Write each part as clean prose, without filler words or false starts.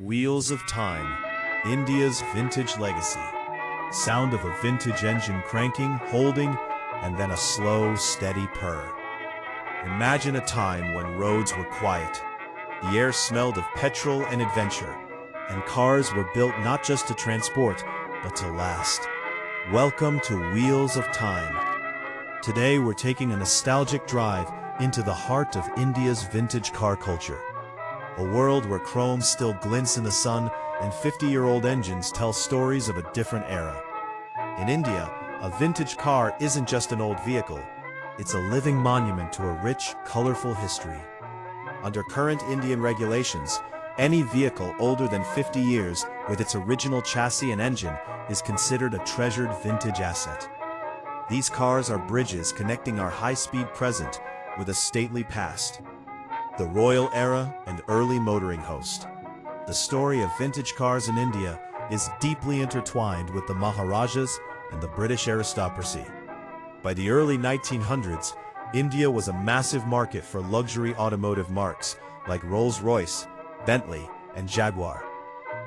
Wheels of Time, India's vintage legacy. Sound of a vintage engine cranking, holding, and then a slow, steady purr. Imagine a time when roads were quiet. The air smelled of petrol and adventure, and cars were built not just to transport, but to last. Welcome to Wheels of Time. Today we're taking a nostalgic drive into the heart of India's vintage car culture. A world where chrome still glints in the sun and 50-year-old engines tell stories of a different era. In India, a vintage car isn't just an old vehicle, it's a living monument to a rich, colorful history. Under current Indian regulations, any vehicle older than 50 years with its original chassis and engine is considered a treasured vintage asset. These cars are bridges connecting our high-speed present with a stately past. The royal era and early motoring host. The story of vintage cars in India is deeply intertwined with the Maharajas and the British aristocracy. By the early 1900s, India was a massive market for luxury automotive marques like Rolls-Royce, Bentley, and Jaguar.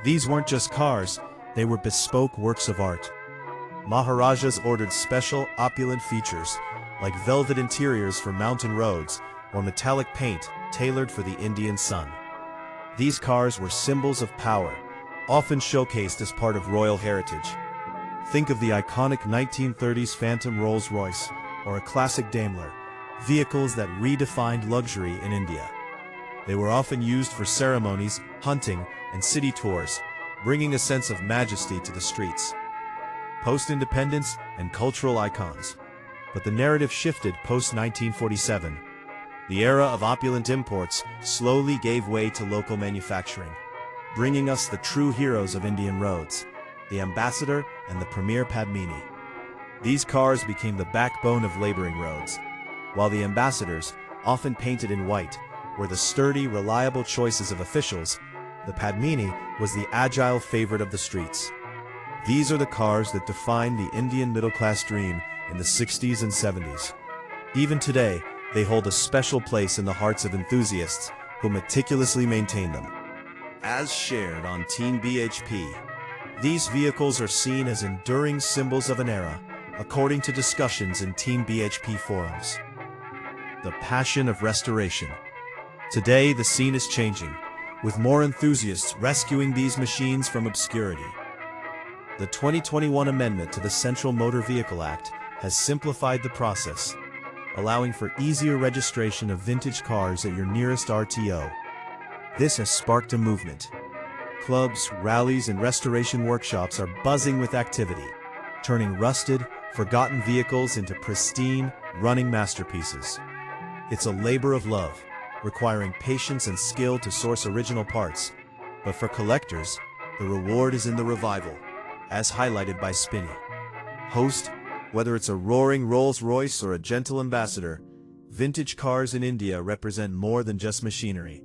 These weren't just cars, they were bespoke works of art. Maharajas ordered special, opulent features, like velvet interiors for mountain roads or metallic paint tailored for the Indian sun. These cars were symbols of power, often showcased as part of royal heritage. Think of the iconic 1930s Phantom Rolls-Royce or a classic Daimler, vehicles that redefined luxury in India. They were often used for ceremonies, hunting, and city tours, bringing a sense of majesty to the streets. Post-independence and cultural icons. But the narrative shifted post-1947. The era of opulent imports slowly gave way to local manufacturing, bringing us the true heroes of Indian roads, the Ambassador and the Premier Padmini. These cars became the backbone of laboring roads, while the Ambassadors, often painted in white, were the sturdy, reliable choices of officials. The Padmini was the agile favorite of the streets. These are the cars that defined the Indian middle-class dream in the 60s and 70s. Even today, they hold a special place in the hearts of enthusiasts who meticulously maintain them. As shared on Team BHP, these vehicles are seen as enduring symbols of an era, according to discussions in Team BHP forums. The passion of restoration. Today, the scene is changing, with more enthusiasts rescuing these machines from obscurity. The 2021 amendment to the Central Motor Vehicle Act has simplified the process, allowing for easier registration of vintage cars at your nearest RTO. This has sparked a movement. Clubs, rallies, and restoration workshops are buzzing with activity, turning rusted, forgotten vehicles into pristine, running masterpieces. It's a labor of love, requiring patience and skill to source original parts. But for collectors, the reward is in the revival, as highlighted by Spinny. Host, whether it's a roaring Rolls-Royce or a gentle Ambassador, vintage cars in India represent more than just machinery.